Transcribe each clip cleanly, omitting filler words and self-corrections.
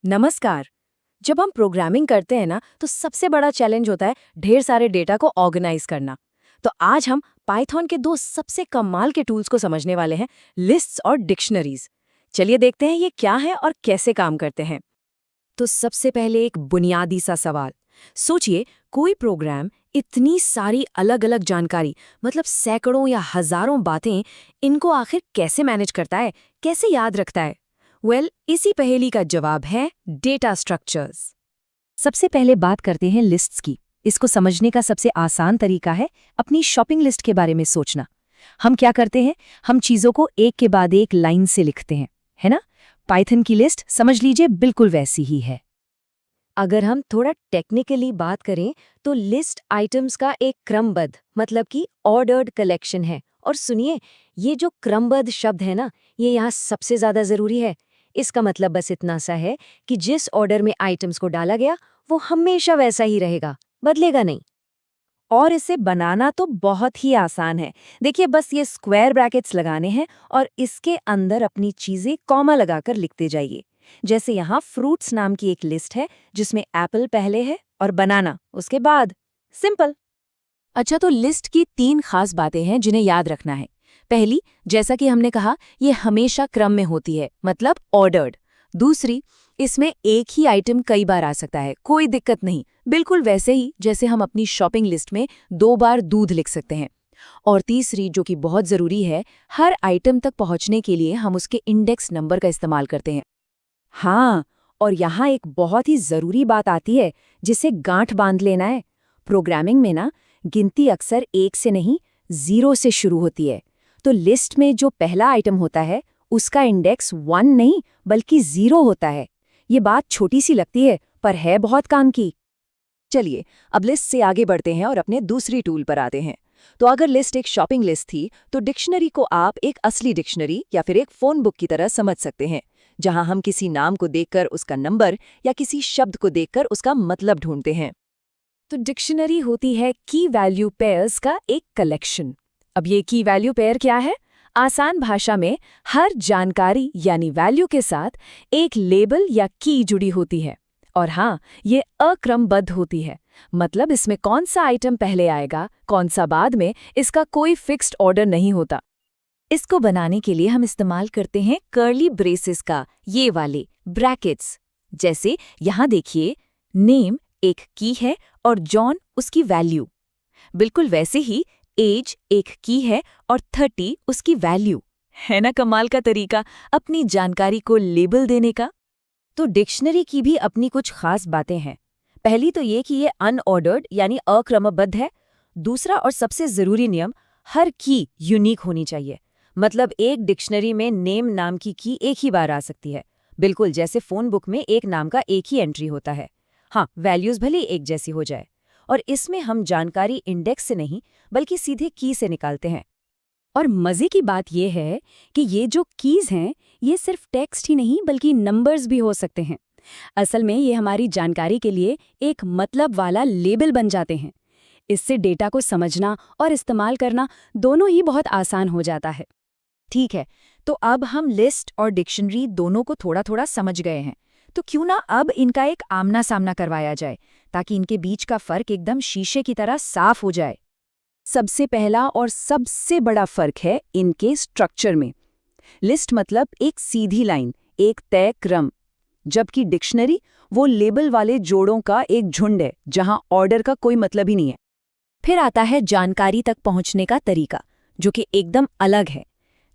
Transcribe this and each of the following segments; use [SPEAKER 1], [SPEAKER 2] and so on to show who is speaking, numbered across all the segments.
[SPEAKER 1] नमस्कार। जब हम प्रोग्रामिंग करते हैं ना तो सबसे बड़ा चैलेंज होता है ढेर सारे डेटा को ऑर्गेनाइज करना। तो आज हम पाइथन के दो सबसे कमाल के टूल्स को समझने वाले हैं, लिस्ट्स और डिक्शनरीज। चलिए देखते हैं ये क्या है और कैसे काम करते हैं। तो सबसे पहले एक बुनियादी सा सवाल सोचिए, कोई प्रोग्राम इतनी सारी अलग अलग जानकारी, मतलब सैकड़ों या हजारों बातें, इनको आखिर कैसे मैनेज करता है, कैसे याद रखता है? इसी पहेली का जवाब है डेटा स्ट्रक्चर्स। सबसे पहले बात करते हैं लिस्ट्स की। इसको समझने का सबसे आसान तरीका है अपनी शॉपिंग लिस्ट के बारे में सोचना। हम क्या करते हैं, हम चीजों को एक के बाद एक लाइन से लिखते हैं, है ना? पाइथन की लिस्ट समझ लीजिए बिल्कुल वैसी ही है। अगर हम थोड़ा टेक्निकली बात करें तो लिस्ट आइटम्स का एक क्रमबद्ध, मतलब कि ऑर्डर्ड कलेक्शन है। और सुनिए, ये जो क्रमबद्ध शब्द है ना, ये यहाँ सबसे ज्यादा जरूरी है। इसका मतलब बस इतना सा है कि जिस ऑर्डर में आइटम्स को डाला गया वो हमेशा वैसा ही रहेगा, बदलेगा नहीं। और इसे बनाना तो बहुत ही आसान है। देखिए, बस ये स्क्वायर ब्रैकेट्स लगाने हैं और इसके अंदर अपनी चीजें कॉमा लगाकर लिखते जाइए। जैसे यहाँ फ्रूट्स नाम की एक लिस्ट है जिसमें एप्पल पहले है और बनाना उसके बाद। सिंपल। अच्छा, तो लिस्ट की तीन खास बातें हैं जिन्हें याद रखना है। पहली, जैसा कि हमने कहा, ये हमेशा क्रम में होती है, मतलब ऑर्डर्ड। दूसरी, इसमें एक ही आइटम कई बार आ सकता है, कोई दिक्कत नहीं, बिल्कुल वैसे ही जैसे हम अपनी शॉपिंग लिस्ट में 2 बार दूध लिख सकते हैं। और तीसरी, जो कि बहुत जरूरी है, हर आइटम तक पहुंचने के लिए हम उसके इंडेक्स नंबर का इस्तेमाल करते हैं। हाँ, और यहाँ एक बहुत ही जरूरी बात आती है जिसे गांठ बांध लेना है। प्रोग्रामिंग में ना, गिनती अक्सर 1 से नहीं, 0 से शुरू होती है। तो लिस्ट में जो पहला आइटम होता है उसका इंडेक्स 1 नहीं बल्कि 0 होता है। ये बात छोटी सी लगती है पर है बहुत काम की। चलिए, अब लिस्ट से आगे बढ़ते हैं और अपने दूसरी टूल पर आते हैं। तो अगर लिस्ट एक शॉपिंग लिस्ट थी तो डिक्शनरी को आप एक असली डिक्शनरी या फिर एक फोन बुक की तरह समझ सकते हैं, जहां हम किसी नाम को देखकर उसका नंबर या किसी शब्द को देखकर उसका मतलब ढूंढते हैं। तो डिक्शनरी होती है की वैल्यू पेयर्स का एक कलेक्शन। अब ये की वैल्यू पेयर क्या है? आसान भाषा में हर जानकारी यानी वैल्यू के साथ एक लेबल या की जुड़ी होती है। और हाँ, ये अक्रमबद्ध होती है, मतलब इसमें कौन सा आइटम पहले आएगा, कौन सा बाद में, इसका कोई फिक्स्ड ऑर्डर नहीं होता। इसको बनाने के लिए हम इस्तेमाल करते हैं कर्ली ब्रेसेस का, ये वाले ब्रैकेट्स। जैसे यहाँ देखिए, नेम एक की है और जॉन उसकी वैल्यू। बिल्कुल वैसे ही एज एक की है और 30 उसकी वैल्यू। है ना कमाल का तरीका अपनी जानकारी को लेबल देने का? तो डिक्शनरी की भी अपनी कुछ खास बातें हैं। पहली तो ये कि ये अनऑर्डर्ड यानी अक्रमबद्ध है। दूसरा और सबसे जरूरी नियम, हर की यूनिक होनी चाहिए। मतलब एक डिक्शनरी में नेम नाम की एक ही बार आ सकती है, बिल्कुल जैसे फोन बुक में एक नाम का एक ही एंट्री होता है। हाँ, वैल्यूज भले एक जैसी हो जाए। और इसमें हम जानकारी इंडेक्स से नहीं बल्कि सीधे की से निकालते हैं। और मजे की बात यह है कि ये जो कीज हैं, ये सिर्फ टेक्स्ट ही नहीं बल्कि नंबर्स भी हो सकते हैं। असल में ये हमारी जानकारी के लिए एक मतलब वाला लेबल बन जाते हैं। इससे डेटा को समझना और इस्तेमाल करना दोनों ही बहुत आसान हो जाता है। ठीक है, तो अब हम लिस्ट और डिक्शनरी दोनों को थोड़ा थोड़ा समझ गए हैं। तो क्यों ना अब इनका एक आमना सामना करवाया जाए, ताकि इनके बीच का फर्क एकदम शीशे की तरह साफ हो जाए। सबसे पहला और सबसे बड़ा फर्क है इनके स्ट्रक्चर में। लिस्ट मतलब एक सीधी लाइन, एक तय क्रम, जबकि डिक्शनरी वो लेबल वाले जोड़ों का एक झुंड है जहां ऑर्डर का कोई मतलब ही नहीं है। फिर आता है जानकारी तक पहुंचने का तरीका, जो कि एकदम अलग है।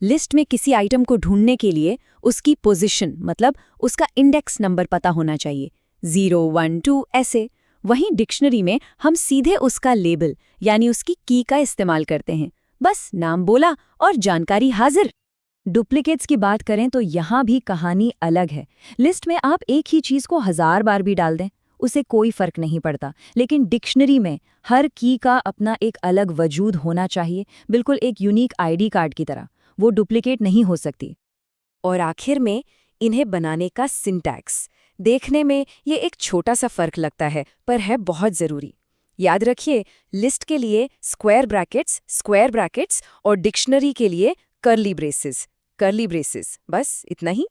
[SPEAKER 1] लिस्ट में किसी आइटम को ढूंढने के लिए उसकी पोजीशन, मतलब उसका इंडेक्स नंबर पता होना चाहिए, 0, 1, 2 ऐसे। वहीं डिक्शनरी में हम सीधे उसका लेबल यानी उसकी की का इस्तेमाल करते हैं। बस नाम बोला और जानकारी हाजिर। डुप्लीकेट्स की बात करें तो यहाँ भी कहानी अलग है। लिस्ट में आप एक ही चीज को 1000 बार भी डाल दें, उसे कोई फर्क नहीं पड़ता। लेकिन डिक्शनरी में हर की का अपना एक अलग वजूद होना चाहिए, बिल्कुल एक यूनिक आईडी कार्ड की तरह। वो डुप्लीकेट नहीं हो सकती। और आखिर में इन्हें बनाने का सिंटैक्स। देखने में ये एक छोटा सा फर्क लगता है, पर है बहुत जरूरी। याद रखिए, लिस्ट के लिए स्क्वायर ब्रैकेट्स और डिक्शनरी के लिए कर्ली ब्रेसेस, बस इतना ही।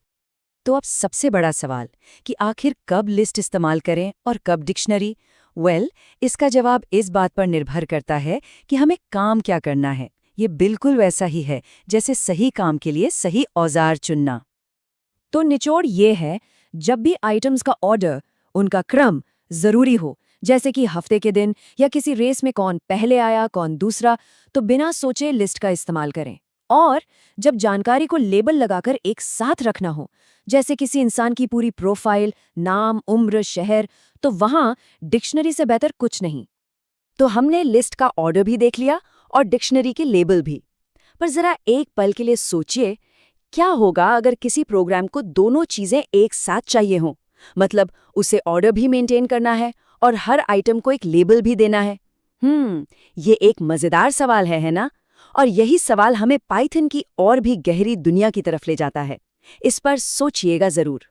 [SPEAKER 2] तो अब सबसे बड़ा सवाल कि आखिर कब लिस्ट इस्तेमाल करें और कब डिक्शनरी। इसका जवाब इस बात पर निर्भर करता है कि हमें काम क्या करना है। ये बिल्कुल वैसा ही है जैसे सही काम के लिए सही औजार चुनना।
[SPEAKER 1] तो निचोड़ ये है, जब भी आइटम्स का ऑर्डर, उनका क्रम जरूरी हो, जैसे कि हफ्ते के दिन या किसी रेस में कौन पहले आया कौन दूसरा, तो बिना सोचे लिस्ट का इस्तेमाल करें। और जब जानकारी को लेबल लगाकर एक साथ रखना हो, जैसे किसी इंसान की पूरी प्रोफाइल, नाम, उम्र, शहर, तो वहां डिक्शनरी से बेहतर कुछ नहीं।
[SPEAKER 2] तो हमने लिस्ट का ऑर्डर भी देख लिया और डिक्शनरी के लेबल भी। पर जरा एक पल के लिए सोचिए, क्या होगा अगर किसी प्रोग्राम को दोनों चीजें एक साथ चाहिए हों? मतलब उसे ऑर्डर भी मेंटेन करना है और हर आइटम को एक लेबल भी देना है। ये एक मजेदार सवाल है ना? और यही सवाल हमें पाइथन की और भी गहरी दुनिया की तरफ ले जाता है। इस पर सोचिएगा जरूर।